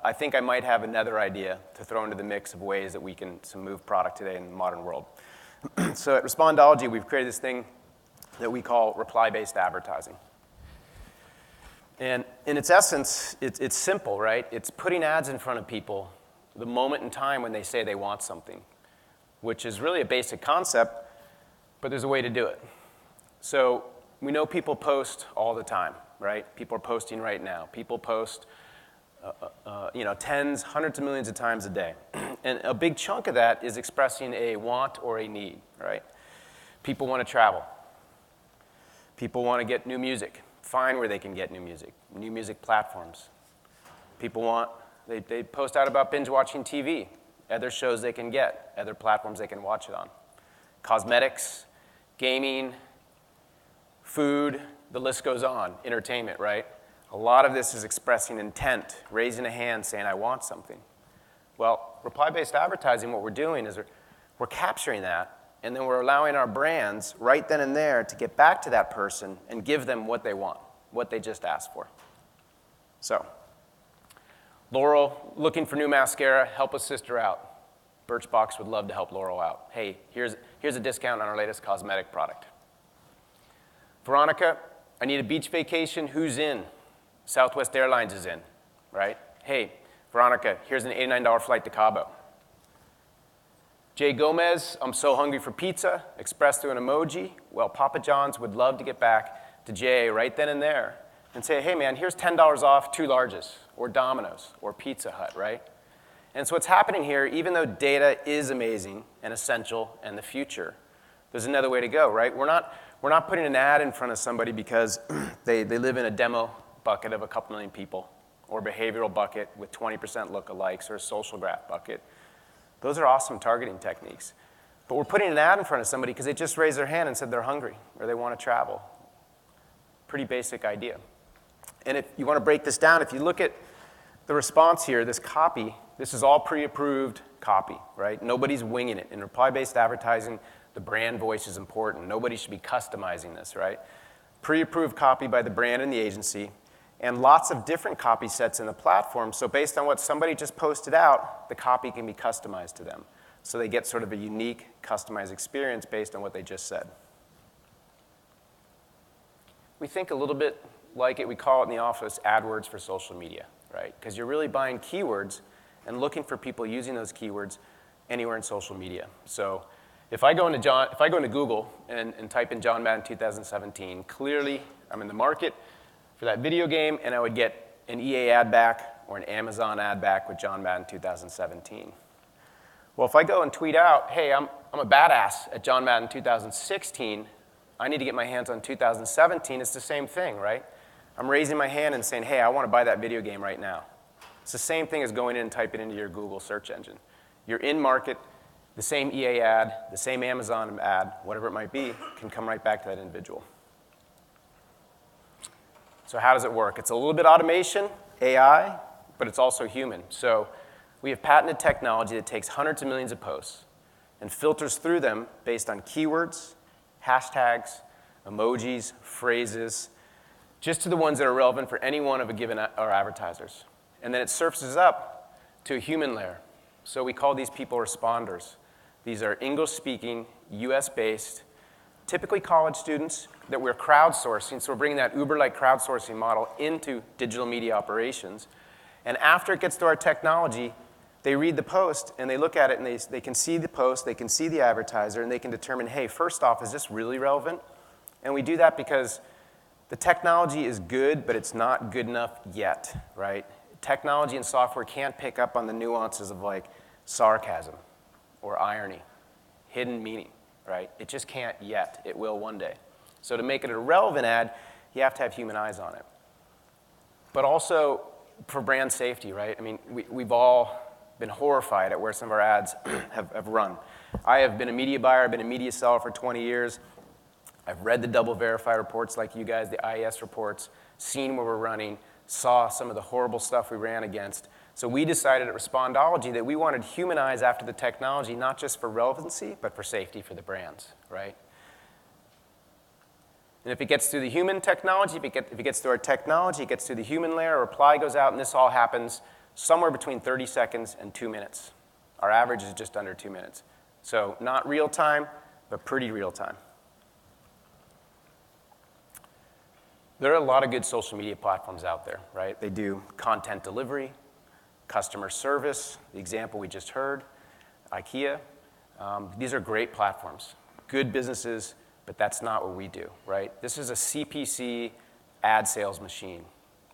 I think I might have another idea to throw into the mix of ways that we can move product today in the modern world. So at Respondology, we've created this thing that we call reply-based advertising. And in its essence, it's simple, right? It's putting ads in front of people the moment in time when they say they want something, which is really a basic concept, but there's a way to do it. So we know people post all the time, right? People are posting right now. People post tens, hundreds of millions of times a day. And a big chunk of that is expressing a want or a need, right? People want to travel. People want to get new music, find where they can get new music platforms. People they post out about binge watching TV, other shows they can get, other platforms they can watch it on. Cosmetics, gaming, food, the list goes on, entertainment, right? A lot of this is expressing intent, raising a hand, saying, I want something. Well, reply-based advertising, what we're doing is we're capturing that, and then we're allowing our brands right then and there to get back to that person and give them what they want, what they just asked for. So, Laurel, looking for new mascara, help a sister out. Birchbox would love to help Laurel out. Hey, here's a discount on our latest cosmetic product. Veronica, I need a beach vacation, who's in? Southwest Airlines is in, right? Hey, Veronica, here's an $89 flight to Cabo. Jay Gomez, I'm so hungry for pizza, expressed through an emoji. Well, Papa John's would love to get back to Jay right then and there and say, hey man, here's $10 off 2 larges, or Domino's, or Pizza Hut, right? And so what's happening here, even though data is amazing and essential and the future, there's another way to go, right? We're not putting an ad in front of somebody because they live in a demo bucket of a couple million people, or behavioral bucket with 20% lookalikes, or a social graph bucket. Those are awesome targeting techniques. But we're putting an ad in front of somebody because they just raised their hand and said they're hungry, or they want to travel. Pretty basic idea. And if you want to break this down, if you look at the response here, this copy, this is all pre-approved copy, right? Nobody's winging it. In reply-based advertising, the brand voice is important. Nobody should be customizing this, right? Pre-approved copy by the brand and the agency, and lots of different copy sets in the platform. So based on what somebody just posted out, the copy can be customized to them. So they get sort of a unique, customized experience based on what they just said. We think a little bit like it, we call it in the office AdWords for social media, right? Because you're really buying keywords and looking for people using those keywords anywhere in social media. So if I go into Google and type in John Madden 2017, clearly I'm in the market for that video game, and I would get an EA ad back or an Amazon ad back with John Madden 2017. Well, if I go and tweet out, hey, I'm a badass at John Madden 2016, I need to get my hands on 2017, it's the same thing, right? I'm raising my hand and saying, hey, I want to buy that video game right now. It's the same thing as going in and typing into your Google search engine. You're in market, the same EA ad, the same Amazon ad, whatever it might be, can come right back to that individual. So how does it work? It's a little bit automation, AI, but it's also human. So we have patented technology that takes hundreds of millions of posts and filters through them based on keywords, hashtags, emojis, phrases, just to the ones that are relevant for any one of a given our advertisers. And then it surfaces up to a human layer. So we call these people responders. These are English-speaking, US-based, typically college students that we're crowdsourcing. So we're bringing that Uber-like crowdsourcing model into digital media operations. And after it gets to our technology, they read the post, and they look at it, and they can see the post, they can see the advertiser, and they can determine, hey, first off, is this really relevant? And we do that because the technology is good, but it's not good enough yet, right? Technology and software can't pick up on the nuances of like sarcasm or irony, hidden meaning, right? It just can't yet. It will one day. So to make it a relevant ad, you have to have human eyes on it. But also for brand safety, right? I mean, we've all been horrified at where some of our ads have run. I have been a media buyer, I've been a media seller for 20 years. I've read the double verify reports like you guys, the IES reports, seen where we're running, saw some of the horrible stuff we ran against. So we decided at Respondology that we wanted human eyes after the technology, not just for relevancy, but for safety for the brands, right? And if it gets through the human technology, if it gets through our technology, it gets through the human layer, a reply goes out, and this all happens somewhere between 30 seconds and 2 minutes. Our average is just under 2 minutes. So not real time, but pretty real time. There are a lot of good social media platforms out there, right? They do content delivery, customer service, the example we just heard, IKEA. These are great platforms, good businesses, but that's not what we do, right? This is a CPC ad sales machine.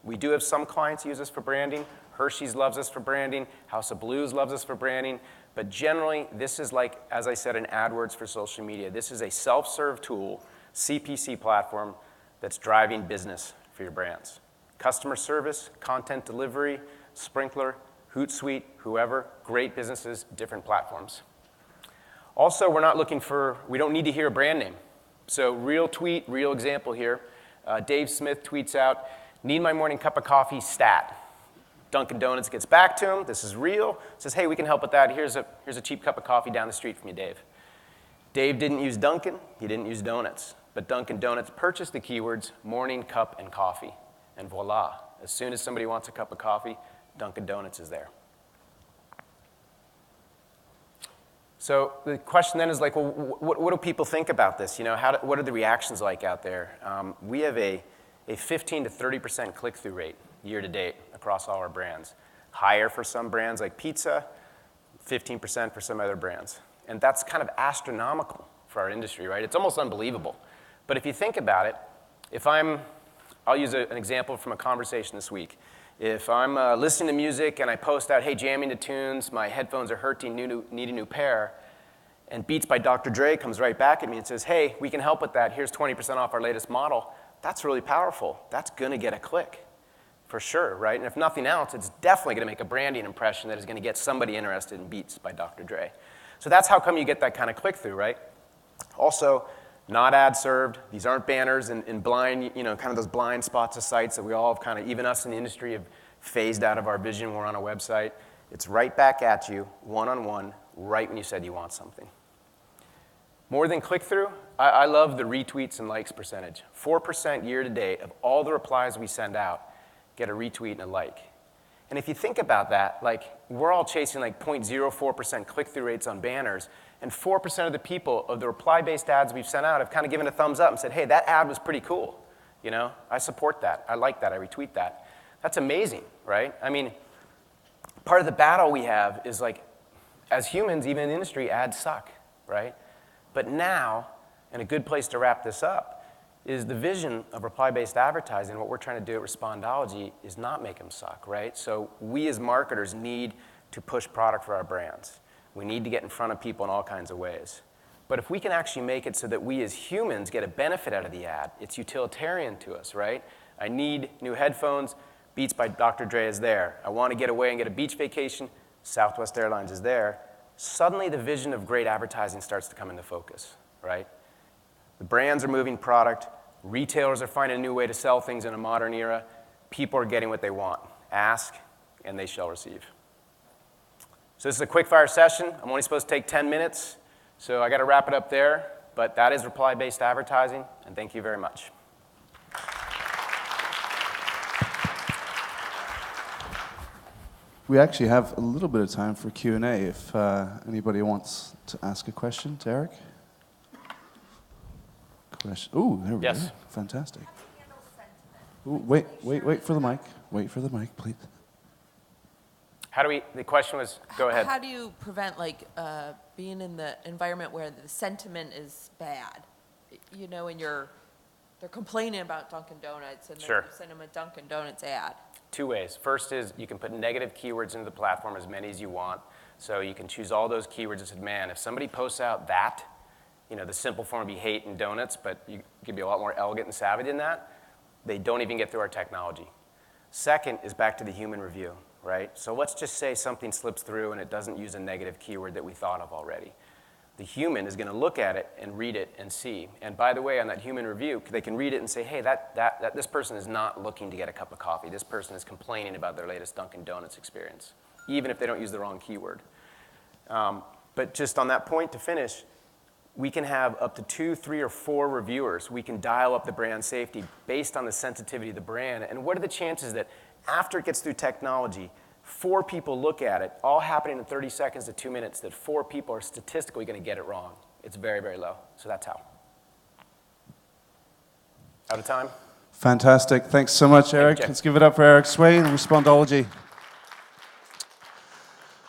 We do have some clients who use us for branding. Hershey's loves us for branding. House of Blues loves us for branding. But generally, this is like, as I said, an AdWords for social media. This is a self-serve tool, CPC platform, that's driving business for your brands. Customer service, content delivery, Sprinkler, Hootsuite, whoever, great businesses, different platforms. Also, we don't need to hear a brand name. So real tweet, real example here. Dave Smith tweets out, "Need my morning cup of coffee, stat." Dunkin' Donuts gets back to him, this is real, says, "Hey, we can help with that. Here's a cheap cup of coffee down the street from you, Dave." Dave didn't use Dunkin', he didn't use donuts, but Dunkin' Donuts purchased the keywords morning cup and coffee, and voila. As soon as somebody wants a cup of coffee, Dunkin' Donuts is there. So the question then is like, well, what do people think about this? What are the reactions like out there? We have a 15 to 30% click-through rate year to date across all our brands. Higher for some brands like pizza, 15% for some other brands. And that's kind of astronomical for our industry, right? It's almost unbelievable. But if you think about it, I'll use an example from a conversation this week. If I'm listening to music and I post out, "Hey, jamming to tunes, my headphones are hurting, need a new pair," and Beats by Dr. Dre comes right back at me and says, "Hey, we can help with that. Here's 20% off our latest model," that's really powerful. That's going to get a click, for sure, right? And if nothing else, it's definitely going to make a branding impression that is going to get somebody interested in Beats by Dr. Dre. So that's how come you get that kind of click-through, right? Also, not ad served. These aren't banners in blind, kind of those blind spots of sites that we all have kind of, even us in the industry, have phased out of our vision when we're on a website. It's right back at you, one-on-one, right when you said you want something. More than click-through, I love the retweets and likes percentage. 4% year to date of all the replies we send out get a retweet and a like. And if you think about that, we're all chasing 0.04% click-through rates on banners, and 4% of the people of the reply-based ads we've sent out have kind of given a thumbs up and said, "Hey, that ad was pretty cool. I support that. I like that. I retweet that." That's amazing, right? I mean, part of the battle we have is as humans, even in the industry, ads suck, right? But now, and a good place to wrap this up, is the vision of reply-based advertising. What we're trying to do at Respondology is not make them suck, right? So we as marketers need to push product for our brands. We need to get in front of people in all kinds of ways. But if we can actually make it so that we as humans get a benefit out of the ad, it's utilitarian to us, right? I need new headphones, Beats by Dr. Dre is there. I want to get away and get a beach vacation, Southwest Airlines is there. Suddenly the vision of great advertising starts to come into focus, right? The brands are moving product, retailers are finding a new way to sell things in a modern era, people are getting what they want. Ask, and they shall receive. So this is a quick-fire session. I'm only supposed to take 10 minutes, so I got to wrap it up there. But that is reply-based advertising, and thank you very much. We actually have a little bit of time for Q&A if anybody wants to ask a question to Eric. Question. Oh, there we go. Fantastic. Ooh, wait for the mic. Wait for the mic, please. The question was, go ahead. How do you prevent being in the environment where the sentiment is bad? And they're complaining about Dunkin' Donuts and then you send them a Dunkin' Donuts ad. Two ways. First is you can put negative keywords into the platform, as many as you want. So you can choose all those keywords and say, man, if somebody posts out that, the simple form would be hate and donuts, but you could be a lot more elegant and savvy than that, they don't even get through our technology. Second is back to the human review, right? So let's just say something slips through and it doesn't use a negative keyword that we thought of already. The human is going to look at it and read it and see. And by the way, on that human review, they can read it and say, hey, this person is not looking to get a cup of coffee. This person is complaining about their latest Dunkin' Donuts experience, even if they don't use the wrong keyword. But just on that point to finish, we can have up to 2, 3, or 4 reviewers. We can dial up the brand safety based on the sensitivity of the brand. And what are the chances that after it gets through technology, 4 people look at it, all happening in 30 seconds to 2 minutes, that 4 people are statistically going to get it wrong. It's very, very low. So that's how. Out of time? Fantastic. Thanks so much, Eric. Jeff. Let's give it up for Eric Swain, Respondology.